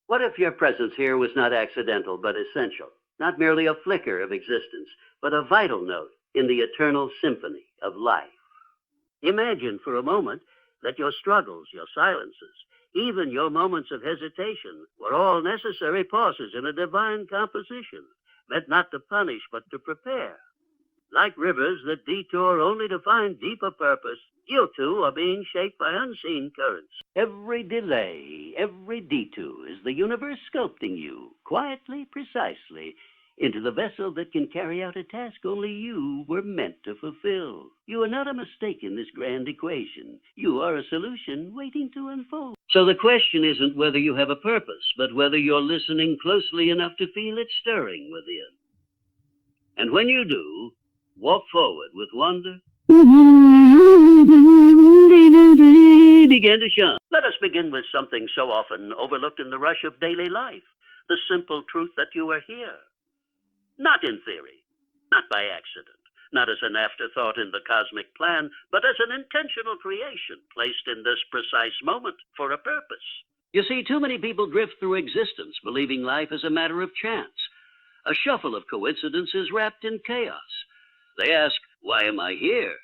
What if your presence here was not accidental but essential? Not merely a flicker of existence, but a vital note in the eternal symphony of life. Imagine for a moment that your struggles, your silences, even your moments of hesitation were all necessary pauses in a divine composition, meant not to punish but to prepare. Like rivers that detour only to find deeper purpose, you too are being shaped by unseen currents. Every delay, every detour is the universe sculpting you, quietly, precisely, into the vessel that can carry out a task only you were meant to fulfill. You are not a mistake in this grand equation. You are a solution waiting to unfold. So the question isn't whether you have a purpose, but whether you're listening closely enough to feel it stirring within. And when you do, walk forward with wonder. Begin to shine. Let us begin with something so often overlooked in the rush of daily life. The simple truth that you are here. Not in theory, not by accident, not as an afterthought in the cosmic plan, but as an intentional creation placed in this precise moment for a purpose. You see, too many people drift through existence believing life is a matter of chance, a shuffle of coincidences wrapped in chaos. They ask, why am I here?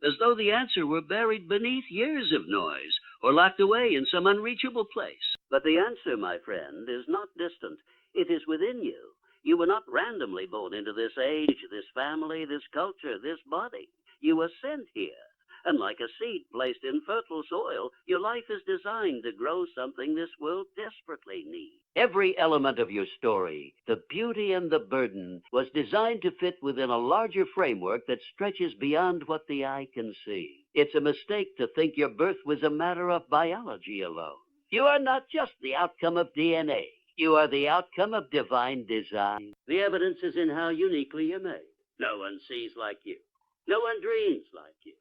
As though the answer were buried beneath years of noise or locked away in some unreachable place. But the answer, my friend, is not distant. It is within you. You were not randomly born into this age, this family, this culture, this body. You were sent here. And like a seed placed in fertile soil, your life is designed to grow something this world desperately needs. Every element of your story, the beauty and the burden, was designed to fit within a larger framework that stretches beyond what the eye can see. It's a mistake to think your birth was a matter of biology alone. You are not just the outcome of DNA. You are the outcome of divine design. The evidence is in how uniquely you're made. No one sees like you. No one dreams like you.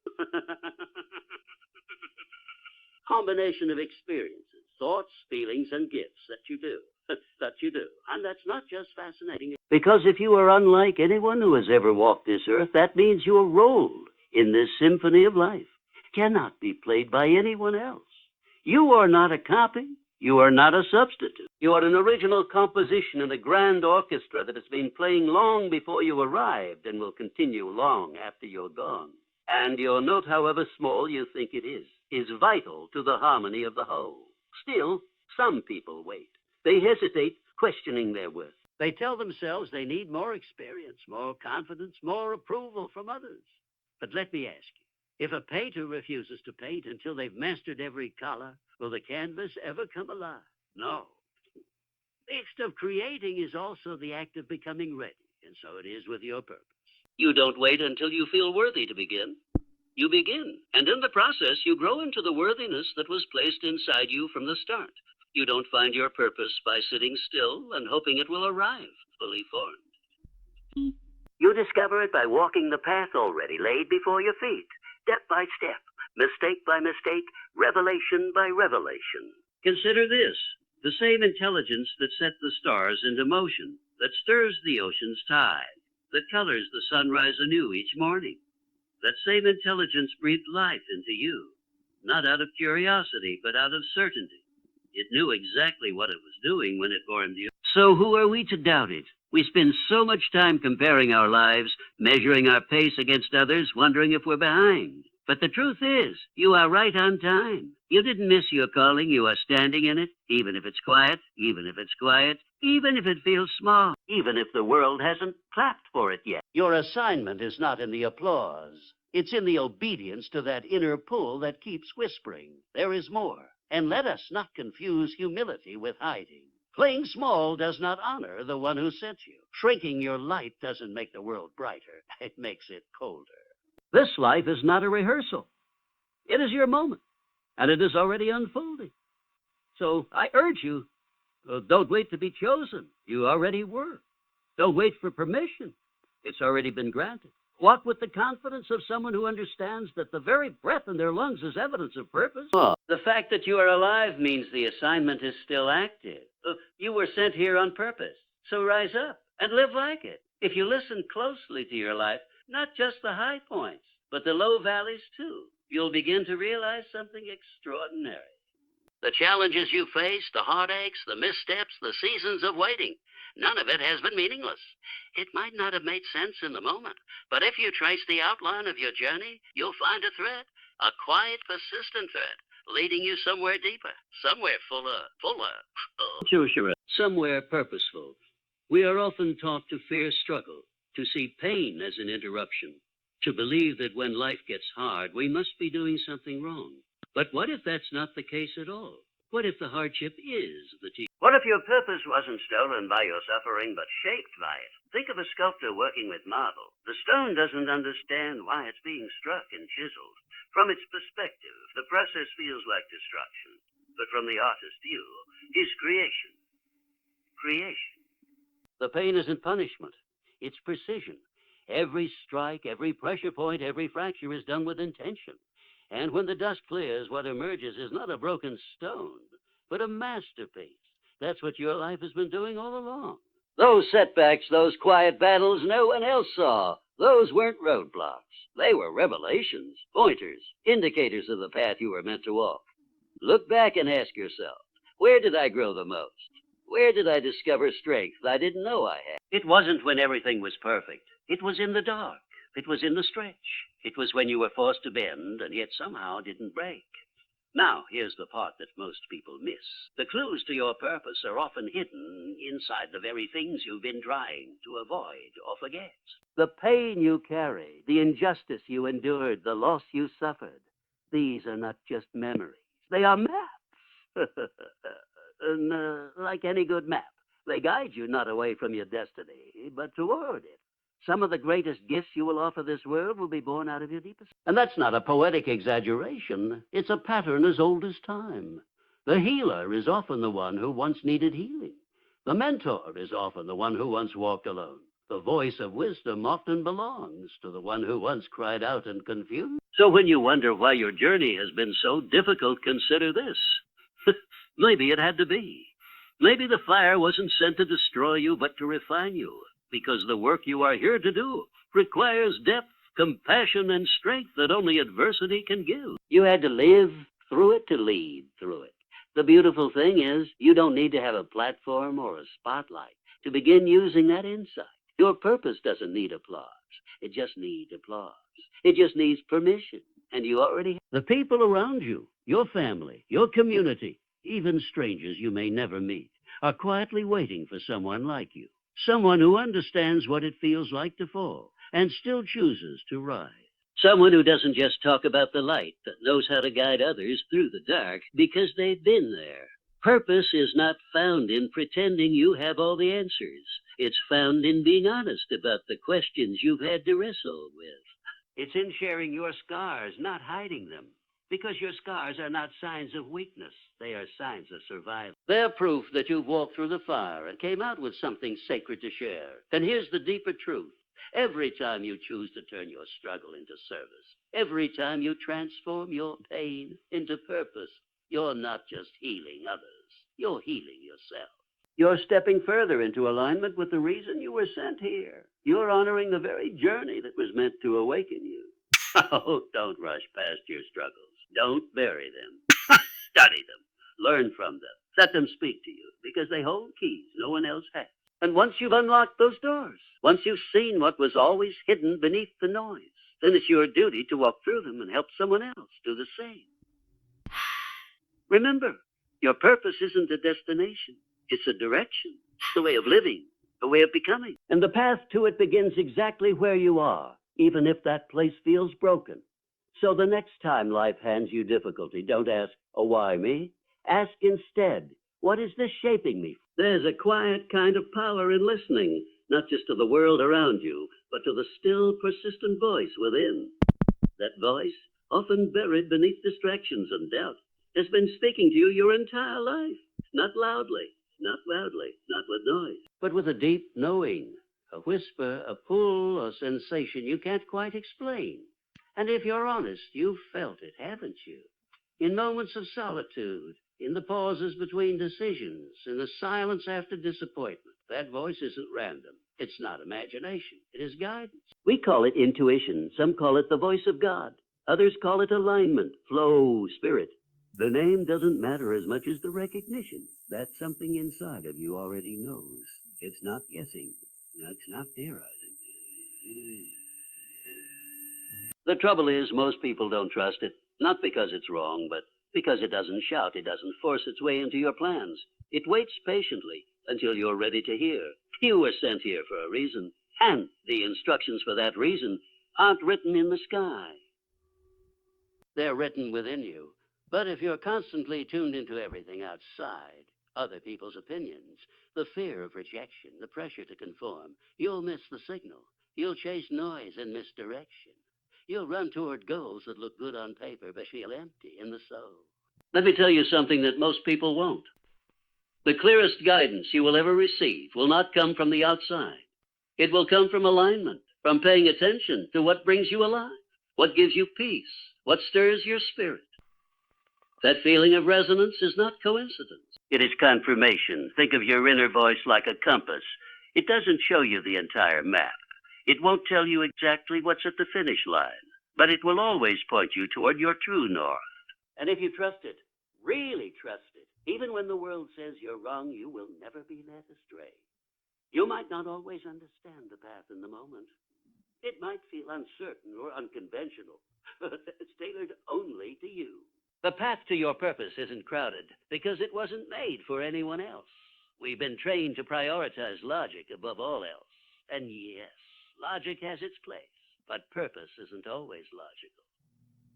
Combination of experiences, thoughts, feelings, and gifts that you do. That you do. And that's not just fascinating. Because if you are unlike anyone who has ever walked this earth, that means your role in this symphony of life cannot be played by anyone else. You are not a copy. You are not a substitute. You are an original composition in a grand orchestra that has been playing long before you arrived and will continue long after you're gone. And your note, however small you think it is vital to the harmony of the whole. Still, some people wait. They hesitate, questioning their worth. They tell themselves they need more experience, more confidence, more approval from others. But let me ask you, if a painter refuses to paint until they've mastered every color, will the canvas ever come alive? No. The act of creating is also the act of becoming ready, and so it is with your purpose. You don't wait until you feel worthy to begin. You begin, and in the process, you grow into the worthiness that was placed inside you from the start. You don't find your purpose by sitting still and hoping it will arrive fully formed. You discover it by walking the path already laid before your feet, step by step, mistake by mistake, revelation by revelation. Consider this, the same intelligence that set the stars into motion, that stirs the ocean's tide, that colors the sunrise anew each morning. That same intelligence breathed life into you, not out of curiosity, but out of certainty. It knew exactly what it was doing when it formed you. So who are we to doubt it? We spend so much time comparing our lives, measuring our pace against others, wondering if we're behind. But the truth is, you are right on time. You didn't miss your calling. You are standing in it, even if it's quiet, even if it's quiet, even if it feels small, even if the world hasn't clapped for it yet. Your assignment is not in the applause. It's in the obedience to that inner pull that keeps whispering, there is more. And let us not confuse humility with hiding. Playing small does not honor the one who sent you. Shrinking your light doesn't make the world brighter. It makes it colder. This life is not a rehearsal. It is your moment, and it is already unfolding. So I urge you, don't wait to be chosen. You already were. Don't wait for permission. It's already been granted. Walk with the confidence of someone who understands that the very breath in their lungs is evidence of purpose. The fact that you are alive means the assignment is still active. You were sent here on purpose. So rise up and live like it. If you listen closely to your life, not just the high points, but the low valleys too, you'll begin to realize something extraordinary. The challenges you face, the heartaches, the missteps, the seasons of waiting, none of it has been meaningless. It might not have made sense in the moment, but if you trace the outline of your journey, you'll find a thread, a quiet, persistent thread, leading you somewhere deeper, somewhere fuller. Sure. Somewhere purposeful. We are often taught to fear struggle, to see pain as an interruption, to believe that when life gets hard, we must be doing something wrong. But what if that's not the case at all? What if the hardship is the teacher? What if your purpose wasn't stolen by your suffering, but shaped by it? Think of a sculptor working with marble. The stone doesn't understand why it's being struck and chiseled. From its perspective, the process feels like destruction. But from the artist's view, his creation. The pain isn't punishment. It's precision. Every strike, every pressure point, every fracture is done with intention. And when the dust clears, what emerges is not a broken stone, but a masterpiece. That's what your life has been doing all along. Those setbacks, those quiet battles no one else saw, those weren't roadblocks. They were revelations, pointers, indicators of the path you were meant to walk. Look back and ask yourself, where did I grow the most? Where did I discover strength I didn't know I had? It wasn't when everything was perfect. It was in the dark. It was in the stretch. It was when you were forced to bend and yet somehow didn't break. Now, here's the part that most people miss. The clues to your purpose are often hidden inside the very things you've been trying to avoid or forget. The pain you carry, the injustice you endured, the loss you suffered, these are not just memories. They are maps. Like any good map, they guide you not away from your destiny, but toward it. Some of the greatest gifts you will offer this world will be born out of your deepest. And that's not a poetic exaggeration. It's a pattern as old as time. The healer is often the one who once needed healing. The mentor is often the one who once walked alone. The voice of wisdom often belongs to the one who once cried out in confusion. So when you wonder why your journey has been so difficult, consider this. Maybe it had to be. Maybe the fire wasn't sent to destroy you, but to refine you. Because the work you are here to do requires depth, compassion, and strength that only adversity can give. You had to live through it to lead through it. The beautiful thing is, you don't need to have a platform or a spotlight to begin using that insight. Your purpose doesn't need applause. It just needs applause. It just needs permission. And you already have. The people around you, your family, your community, even strangers you may never meet, are quietly waiting for someone like you. Someone who understands what it feels like to fall and still chooses to rise. Someone who doesn't just talk about the light, but knows how to guide others through the dark because they've been there. Purpose is not found in pretending you have all the answers. It's found in being honest about the questions you've had to wrestle with. It's in sharing your scars, not hiding them. Because your scars are not signs of weakness. They are signs of survival. They're proof that you've walked through the fire and came out with something sacred to share. And here's the deeper truth. Every time you choose to turn your struggle into service, every time you transform your pain into purpose, you're not just healing others. You're healing yourself. You're stepping further into alignment with the reason you were sent here. You're honoring the very journey that was meant to awaken you. Oh, don't rush past your struggles. Don't bury them. Study them. Learn from them. Let them speak to you, because they hold keys no one else has. And once you've unlocked those doors, once you've seen what was always hidden beneath the noise, then it's your duty to walk through them and help someone else do the same. Remember, your purpose isn't a destination. It's a direction. It's the way of living, a way of becoming. And the path to it begins exactly where you are, even if that place feels broken. So the next time life hands you difficulty, don't ask, oh, why me? Ask instead, what is this shaping me? There's a quiet kind of power in listening, not just to the world around you, but to the still, persistent voice within. That voice, often buried beneath distractions and doubt, has been speaking to you your entire life. Not loudly, not with noise, but with a deep knowing, a whisper, a pull, a sensation you can't quite explain. And if you're honest, you've felt it, haven't you? In moments of solitude, in the pauses between decisions, in the silence after disappointment. That voice isn't random. It's not imagination. It is guidance. We call it intuition. Some call it the voice of God. Others call it alignment, flow, spirit. The name doesn't matter as much as the recognition. That's something inside of you already knows. It's not guessing. It's not theorizing. The trouble is, most people don't trust it. Not because it's wrong, but because it doesn't shout. It doesn't force its way into your plans. It waits patiently until you're ready to hear. You were sent here for a reason, and the instructions for that reason aren't written in the sky. They're written within you. But if you're constantly tuned into everything outside, other people's opinions, the fear of rejection, the pressure to conform, you'll miss the signal. You'll chase noise and misdirection. You'll run toward goals that look good on paper but feel empty in the soul. Let me tell you something that most people won't. The clearest guidance you will ever receive will not come from the outside. It will come from alignment, from paying attention to what brings you alive, what gives you peace, what stirs your spirit. That feeling of resonance is not coincidence. It is confirmation. Think of your inner voice like a compass. It doesn't show you the entire map. It won't tell you exactly what's at the finish line, but it will always point you toward your true north. And if you trust it, really trust it, even when the world says you're wrong, you will never be led astray. You might not always understand the path in the moment. It might feel uncertain or unconventional, but it's tailored only to you. The path to your purpose isn't crowded because it wasn't made for anyone else. We've been trained to prioritize logic above all else. And yes, logic has its place, but purpose isn't always logical.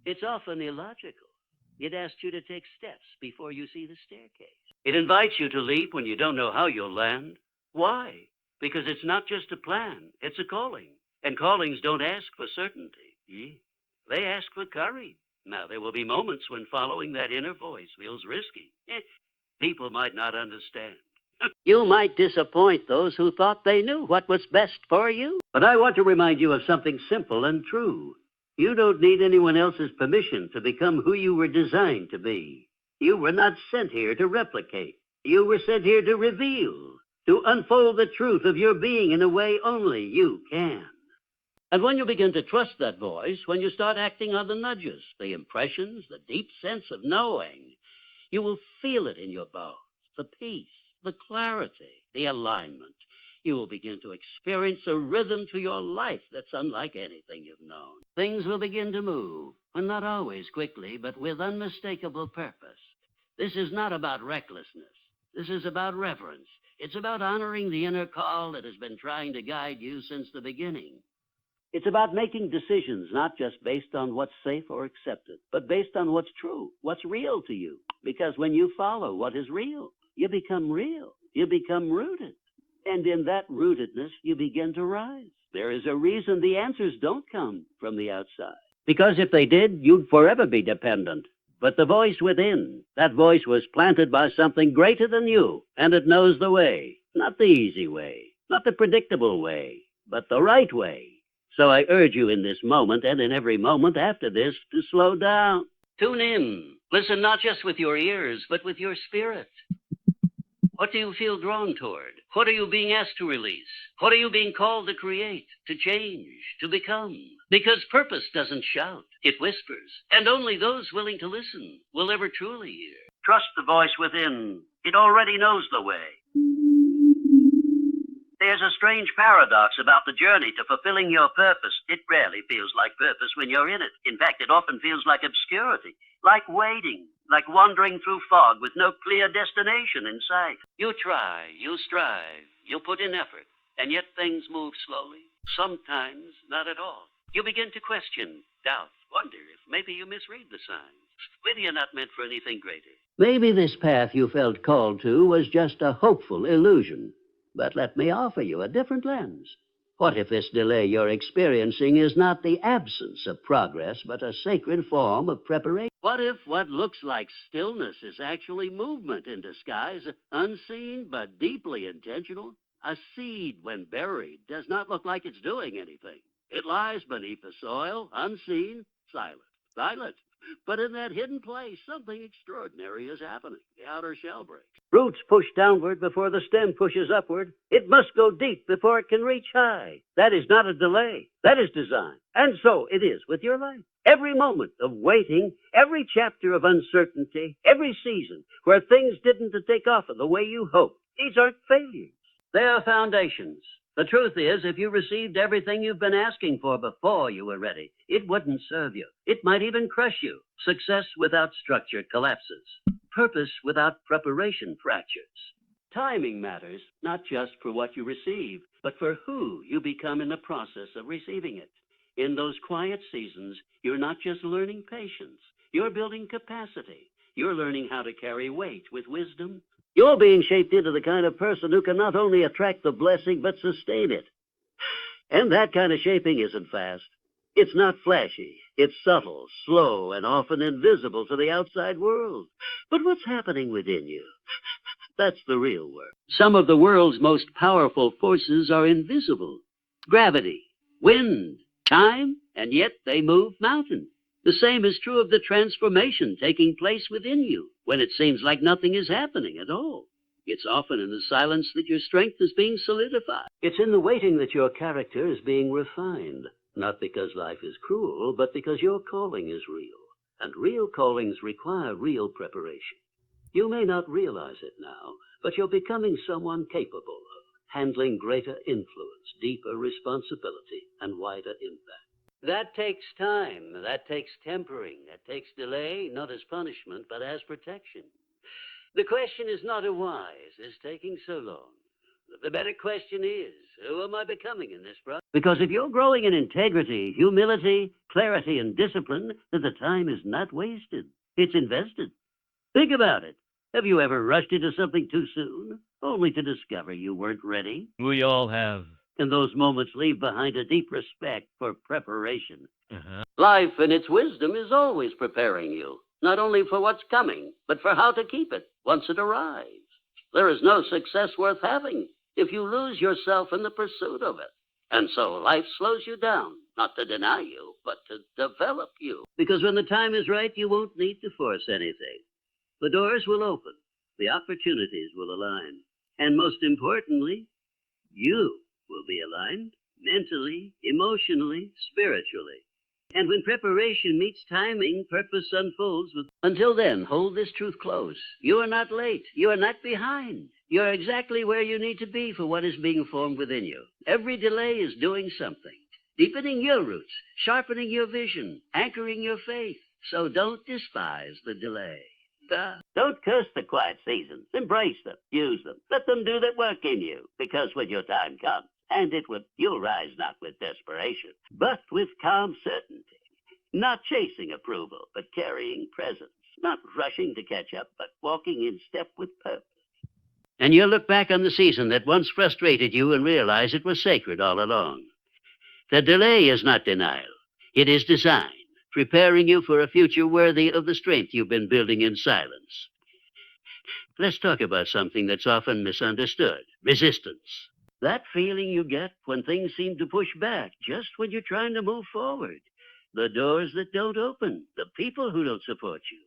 It's often illogical. It asks you to take steps before you see the staircase. It invites you to leap when you don't know how you'll land. Why? Because it's not just a plan, it's a calling. And callings don't ask for certainty. They ask for courage. Now, there will be moments when following that inner voice feels risky. People might not understand. You might disappoint those who thought they knew what was best for you. But I want to remind you of something simple and true. You don't need anyone else's permission to become who you were designed to be. You were not sent here to replicate. You were sent here to reveal, to unfold the truth of your being in a way only you can. And when you begin to trust that voice, when you start acting on the nudges, the impressions, the deep sense of knowing, you will feel it in your bones, the peace, the clarity, the alignment. You will begin to experience a rhythm to your life that's unlike anything you've known. Things will begin to move, and not always quickly, but with unmistakable purpose. This is not about recklessness. This is about reverence. It's about honoring the inner call that has been trying to guide you since the beginning. It's about making decisions not just based on what's safe or accepted, but based on what's true, what's real to you. Because when you follow what is real, you become real. You become rooted. And in that rootedness, you begin to rise. There is a reason the answers don't come from the outside. Because if they did, you'd forever be dependent. But the voice within, that voice was planted by something greater than you, and it knows the way. Not the easy way, not the predictable way, but the right way. So I urge you in this moment and in every moment after this to slow down. Tune in. Listen not just with your ears, but with your spirit. What do you feel drawn toward? What are you being asked to release? What are you being called to create, to change, to become? Because purpose doesn't shout, it whispers. And only those willing to listen will ever truly hear. Trust the voice within. It already knows the way. There's a strange paradox about the journey to fulfilling your purpose. It rarely feels like purpose when you're in it. In fact, it often feels like obscurity, like waiting, like wandering through fog with no clear destination in sight. You try, you strive, you put in effort, and yet things move slowly, sometimes not at all. You begin to question, doubt, wonder if maybe you misread the signs. Maybe you're not meant for anything greater. Maybe this path you felt called to was just a hopeful illusion. But let me offer you a different lens. What if this delay you're experiencing is not the absence of progress, but a sacred form of preparation? What if what looks like stillness is actually movement in disguise, unseen but deeply intentional? A seed, when buried, does not look like it's doing anything. It lies beneath the soil, unseen, silent. Silent. But in that hidden place, something extraordinary is happening. The outer shell breaks. Roots push downward before the stem pushes upward. It must go deep before it can reach high. That is not a delay. That is design. And so it is with your life. Every moment of waiting, every chapter of uncertainty, every season where things didn't take off the way you hoped, these aren't failures. They are foundations. The truth is, if you received everything you've been asking for before you were ready, it wouldn't serve you. It might even crush you. Success without structure collapses. Purpose without preparation fractures. Timing matters, not just for what you receive, but for who you become in the process of receiving it. In those quiet seasons, you're not just learning patience. You're building capacity. You're learning how to carry weight with wisdom. You're being shaped into the kind of person who can not only attract the blessing, but sustain it. And that kind of shaping isn't fast. It's not flashy. It's subtle, slow, and often invisible to the outside world. But what's happening within you? That's the real work. Some of the world's most powerful forces are invisible. Gravity, wind, time, and yet they move mountains. The same is true of the transformation taking place within you when it seems like nothing is happening at all. It's often in the silence that your strength is being solidified. It's in the waiting that your character is being refined, not because life is cruel, but because your calling is real. And real callings require real preparation. You may not realize it now, but you're becoming someone capable of handling greater influence, deeper responsibility, and wider impact. That takes time. That takes tempering. That takes delay, not as punishment, but as protection. The question is not why is this taking so long? The better question is, who am I becoming in this process? Because if you're growing in integrity, humility, clarity, and discipline, then the time is not wasted. It's invested. Think about it. Have you ever rushed into something too soon, only to discover you weren't ready? We all have. And those moments leave behind a deep respect for preparation. Life in its wisdom is always preparing you, not only for what's coming, but for how to keep it once it arrives. There is no success worth having if you lose yourself in the pursuit of it. And so life slows you down, not to deny you, but to develop you. Because when the time is right, you won't need to force anything. The doors will open, the opportunities will align, and most importantly, you will be aligned mentally, emotionally, spiritually. And when preparation meets timing, purpose unfolds with... Until then, hold this truth close. You are not late. You are not behind. You are exactly where you need to be for what is being formed within you. Every delay is doing something, deepening your roots, sharpening your vision, anchoring your faith. So don't despise the delay. Don't curse the quiet seasons. Embrace them. Use them. Let them do the work in you. Because when your time comes, and you'll rise not with desperation, but with calm certainty. Not chasing approval, but carrying presence. Not rushing to catch up, but walking in step with purpose. And you'll look back on the season that once frustrated you and realize it was sacred all along. The delay is not denial. It is design, preparing you for a future worthy of the strength you've been building in silence. Let's talk about something that's often misunderstood: resistance. That feeling you get when things seem to push back just when you're trying to move forward. The doors that don't open, the people who don't support you,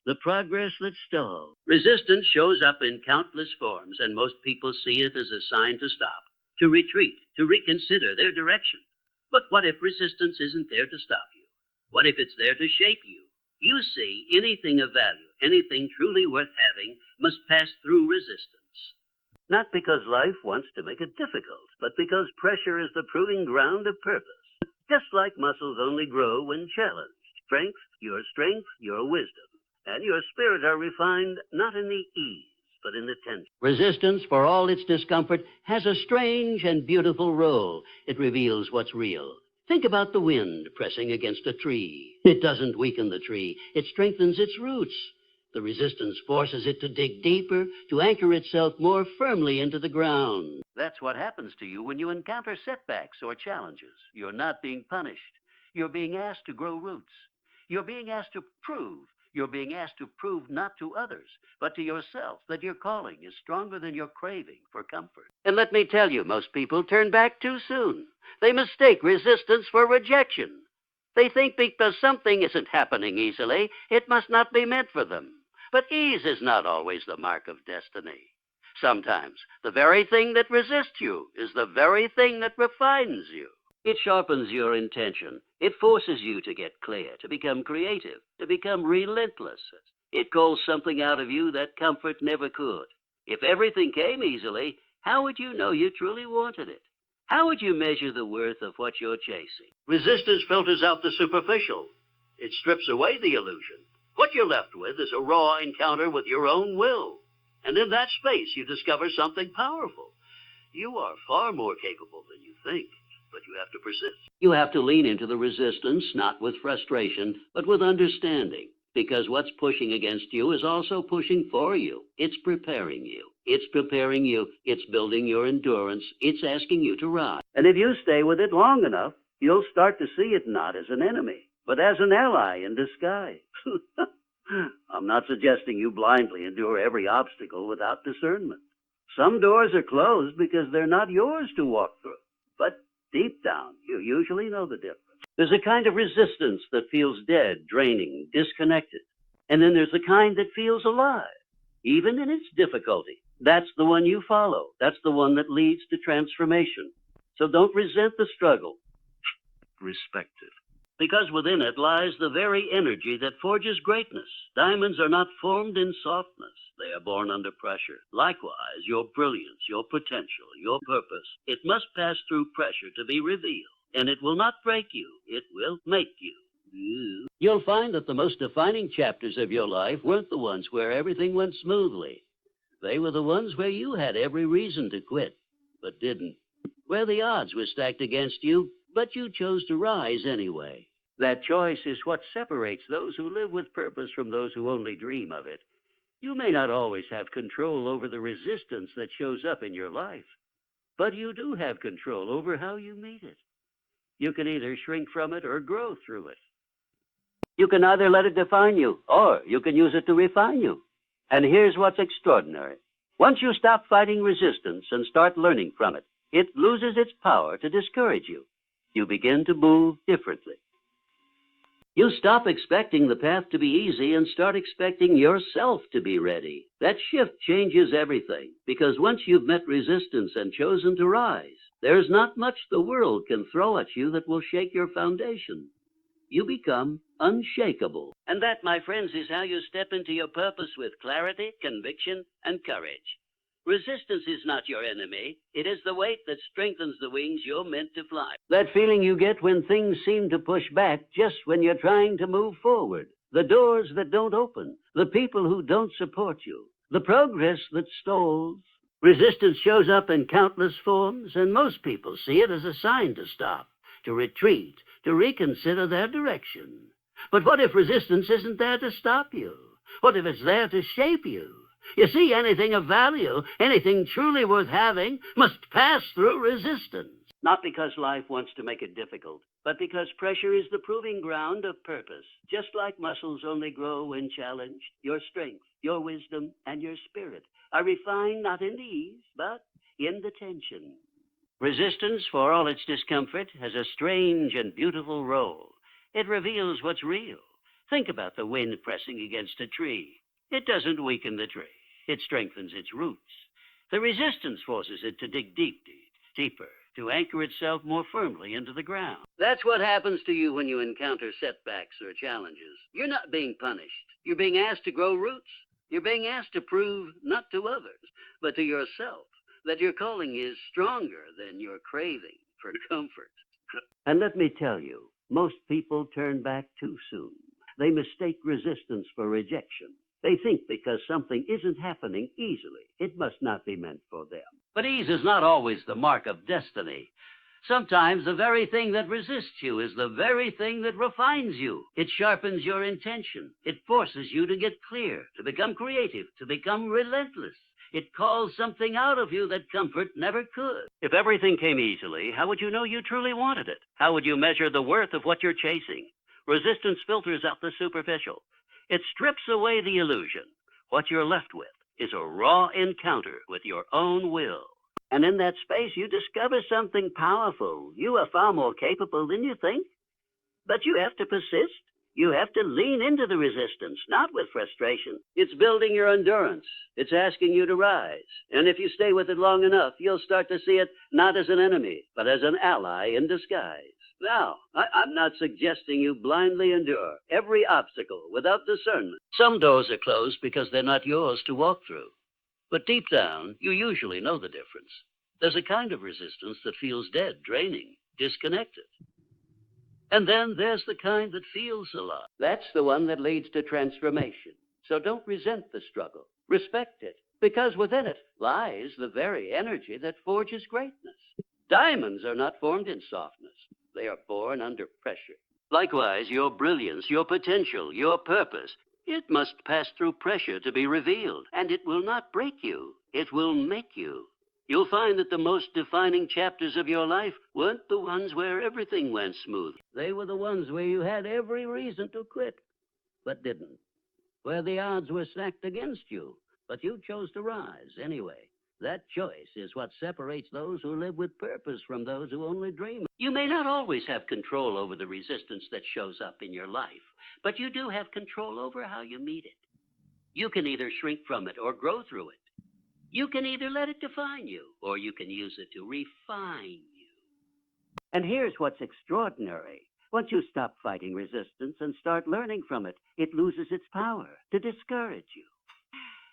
the progress that stalls. Resistance shows up in countless forms, and most people see it as a sign to stop, to retreat, to reconsider their direction. But what if resistance isn't there to stop you? What if it's there to shape you? You see, anything of value, anything truly worth having, must pass through resistance. Not because life wants to make it difficult, but because pressure is the proving ground of purpose. Just like muscles only grow when challenged. Strength, your wisdom, and your spirit are refined not in the ease, but in the tension. Resistance, for all its discomfort, has a strange and beautiful role. It reveals what's real. Think about the wind pressing against a tree. It doesn't weaken the tree. It strengthens its roots. The resistance forces it to dig deeper, to anchor itself more firmly into the ground. That's what happens to you when you encounter setbacks or challenges. You're not being punished. You're being asked to grow roots. You're being asked to prove. You're being asked to prove not to others, but to yourself that your calling is stronger than your craving for comfort. And let me tell you, most people turn back too soon. They mistake resistance for rejection. They think because something isn't happening easily, it must not be meant for them. But ease is not always the mark of destiny. Sometimes the very thing that resists you is the very thing that refines you. It sharpens your intention. It forces you to get clear, to become creative, to become relentless. It calls something out of you that comfort never could. If everything came easily, how would you know you truly wanted it? How would you measure the worth of what you're chasing? Resistance filters out the superficial. It strips away the illusion. What you're left with is a raw encounter with your own will. And in that space, you discover something powerful. You are far more capable than you think, but you have to persist. You have to lean into the resistance, not with frustration, but with understanding. Because what's pushing against you is also pushing for you. It's preparing you. It's preparing you. It's building your endurance. It's asking you to rise. And if you stay with it long enough, you'll start to see it not as an enemy, but as an ally in disguise. I'm not suggesting you blindly endure every obstacle without discernment. Some doors are closed because they're not yours to walk through. But deep down, you usually know the difference. There's a kind of resistance that feels dead, draining, disconnected. And then there's a kind that feels alive, even in its difficulty. That's the one you follow. That's the one that leads to transformation. So don't resent the struggle. Respect it. Because within it lies the very energy that forges greatness. Diamonds are not formed in softness. They are born under pressure. Likewise, your brilliance, your potential, your purpose, it must pass through pressure to be revealed. And it will not break you. It will make you. You'll find that the most defining chapters of your life weren't the ones where everything went smoothly. They were the ones where you had every reason to quit, but didn't. Where the odds were stacked against you, but you chose to rise anyway. That choice is what separates those who live with purpose from those who only dream of it. You may not always have control over the resistance that shows up in your life, but you do have control over how you meet it. You can either shrink from it or grow through it. You can either let it define you, or you can use it to refine you. And here's what's extraordinary. Once you stop fighting resistance and start learning from it, it loses its power to discourage you. You begin to move differently. You stop expecting the path to be easy and start expecting yourself to be ready. That shift changes everything, because once you've met resistance and chosen to rise, there's not much the world can throw at you that will shake your foundation. You become unshakable. And that, my friends, is how you step into your purpose with clarity, conviction, and courage. Resistance is not your enemy. It is the weight that strengthens the wings you're meant to fly. That feeling you get when things seem to push back just when you're trying to move forward. The doors that don't open. The people who don't support you. The progress that stalls. Resistance shows up in countless forms, and most people see it as a sign to stop, to retreat, to reconsider their direction. But what if resistance isn't there to stop you? What if it's there to shape you? You see, anything of value, anything truly worth having, must pass through resistance. Not because life wants to make it difficult, but because pressure is the proving ground of purpose. Just like muscles only grow when challenged, your strength, your wisdom, and your spirit are refined not in the ease, but in the tension. Resistance, for all its discomfort, has a strange and beautiful role. It reveals what's real. Think about the wind pressing against a tree. It doesn't weaken the tree. It strengthens its roots. The resistance forces it to dig deeper, to anchor itself more firmly into the ground. That's what happens to you when you encounter setbacks or challenges. You're not being punished. You're being asked to grow roots. You're being asked to prove, not to others, but to yourself, that your calling is stronger than your craving for comfort. And let me tell you, most people turn back too soon. They mistake resistance for rejection. They think because something isn't happening easily, it must not be meant for them. But ease is not always the mark of destiny. Sometimes the very thing that resists you is the very thing that refines you. It sharpens your intention. It forces you to get clear, to become creative, to become relentless. It calls something out of you that comfort never could. If everything came easily, how would you know you truly wanted it? How would you measure the worth of what you're chasing? Resistance filters out the superficial. It strips away the illusion. What you're left with is a raw encounter with your own will. And in that space, you discover something powerful. You are far more capable than you think. But you have to persist. You have to lean into the resistance, not with frustration. It's building your endurance. It's asking you to rise. And if you stay with it long enough, you'll start to see it not as an enemy, but as an ally in disguise. Now, I'm not suggesting you blindly endure every obstacle without discernment. Some doors are closed because they're not yours to walk through. But deep down, you usually know the difference. There's a kind of resistance that feels dead, draining, disconnected. And then there's the kind that feels alive. That's the one that leads to transformation. So don't resent the struggle. Respect it, because within it lies the very energy that forges greatness. Diamonds are not formed in softness. They are born under pressure. Likewise, your brilliance, your potential, your purpose, it must pass through pressure to be revealed. And it will not break you. It will make you. You'll find that the most defining chapters of your life weren't the ones where everything went smooth. They were the ones where you had every reason to quit, but didn't. Where the odds were stacked against you, but you chose to rise anyway. That choice is what separates those who live with purpose from those who only dream. You may not always have control over the resistance that shows up in your life, but you do have control over how you meet it. You can either shrink from it or grow through it. You can either let it define you, or you can use it to refine you. And here's what's extraordinary. Once you stop fighting resistance and start learning from it, it loses its power to discourage you.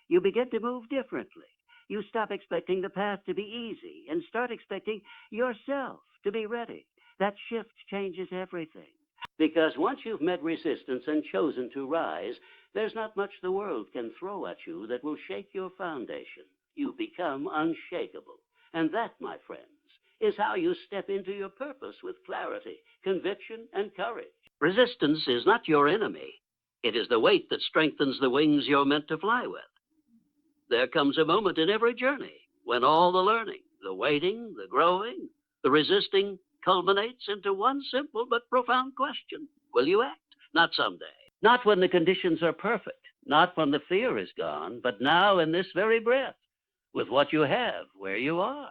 You begin to move differently. You stop expecting the path to be easy and start expecting yourself to be ready. That shift changes everything. Because once you've met resistance and chosen to rise, there's not much the world can throw at you that will shake your foundation. You become unshakable. And that, my friends, is how you step into your purpose with clarity, conviction, and courage. Resistance is not your enemy. It is the weight that strengthens the wings you're meant to fly with. There comes a moment in every journey when all the learning, the waiting, the growing, the resisting culminates into one simple but profound question. Will you act? Not someday. Not when the conditions are perfect. Not when the fear is gone, but now in this very breath, with what you have, where you are.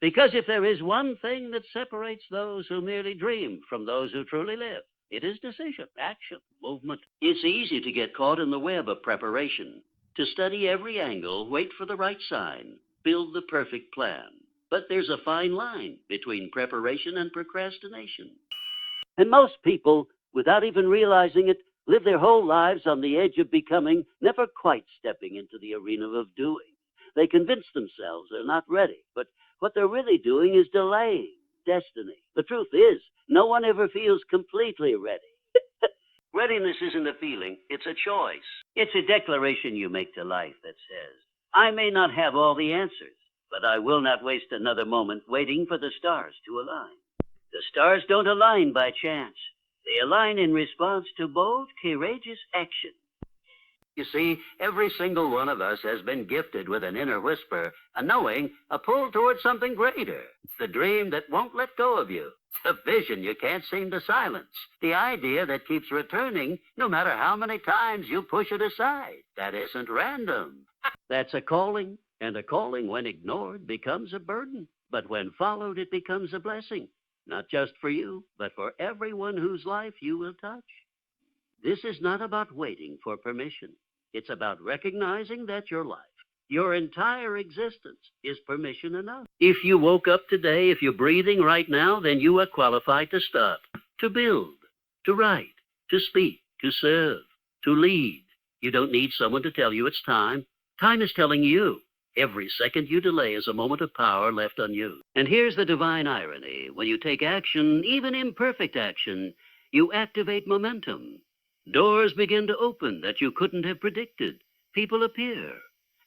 Because if there is one thing that separates those who merely dream from those who truly live, it is decision, action, movement. It's easy to get caught in the web of preparation, to study every angle, wait for the right sign, build the perfect plan. But there's a fine line between preparation and procrastination. And most people, without even realizing it, live their whole lives on the edge of becoming, never quite stepping into the arena of doing. They convince themselves they're not ready, but what they're really doing is delaying destiny. The truth is, no one ever feels completely ready. Readiness isn't a feeling, it's a choice. It's a declaration you make to life that says, I may not have all the answers, but I will not waste another moment waiting for the stars to align. The stars don't align by chance. They align in response to bold, courageous action. You see, every single one of us has been gifted with an inner whisper, a knowing, a pull towards something greater, the dream that won't let go of you, the vision you can't seem to silence, the idea that keeps returning no matter how many times you push it aside. That isn't random. That's a calling, and a calling when ignored becomes a burden, but when followed it becomes a blessing, not just for you, but for everyone whose life you will touch. This is not about waiting for permission. It's about recognizing that your life, your entire existence, is permission enough. If you woke up today, if you're breathing right now, then you are qualified to start, to build, to write, to speak, to serve, to lead. You don't need someone to tell you it's time. Time is telling you. Every second you delay is a moment of power left unused. And here's the divine irony. When you take action, even imperfect action, you activate momentum. Doors begin to open that you couldn't have predicted. People appear.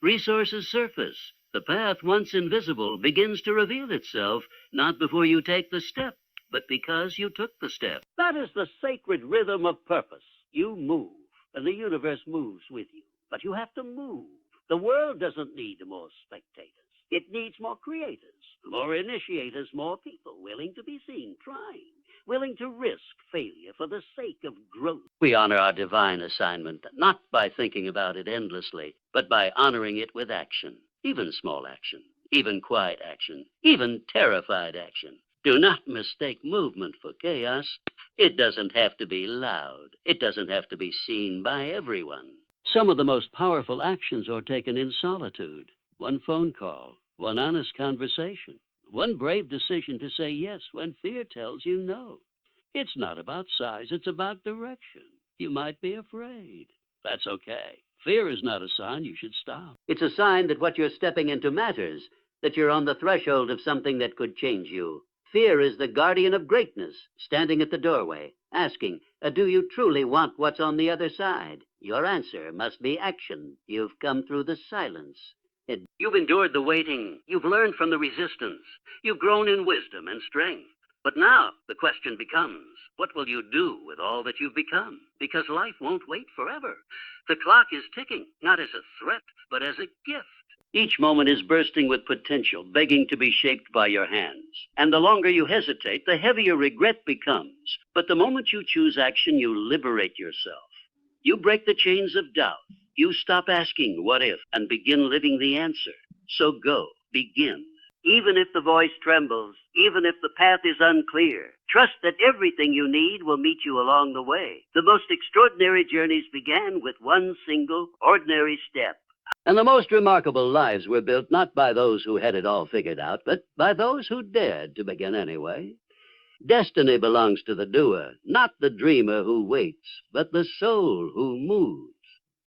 Resources surface. The path, once invisible, begins to reveal itself, not before you take the step, but because you took the step. That is the sacred rhythm of purpose. You move, and the universe moves with you. But you have to move. The world doesn't need more spectators. It needs more creators, more initiators, more people willing to be seen, trying, willing to risk failure for the sake of growth. We honor our divine assignment, not by thinking about it endlessly, but by honoring it with action, even small action, even quiet action, even terrified action. Do not mistake movement for chaos. It doesn't have to be loud. It doesn't have to be seen by everyone. Some of the most powerful actions are taken in solitude. One phone call, one honest conversation, one brave decision to say yes when fear tells you no. It's not about size, it's about direction. You might be afraid. That's okay. Fear is not a sign you should stop. It's a sign that what you're stepping into matters, that you're on the threshold of something that could change you. Fear is the guardian of greatness, standing at the doorway, asking, do you truly want what's on the other side? Your answer must be action. You've come through the silence. You've endured the waiting. You've learned from the resistance. You've grown in wisdom and strength. But now the question becomes, what will you do with all that you've become? Because life won't wait forever. The clock is ticking, not as a threat, but as a gift. Each moment is bursting with potential, begging to be shaped by your hands. And the longer you hesitate, the heavier regret becomes. But the moment you choose action, you liberate yourself. You break the chains of doubt. You stop asking what if and begin living the answer. So go, begin. Even if the voice trembles, even if the path is unclear, trust that everything you need will meet you along the way. The most extraordinary journeys began with one single, ordinary step. And the most remarkable lives were built not by those who had it all figured out, but by those who dared to begin anyway. Destiny belongs to the doer, not the dreamer who waits, but the soul who moves.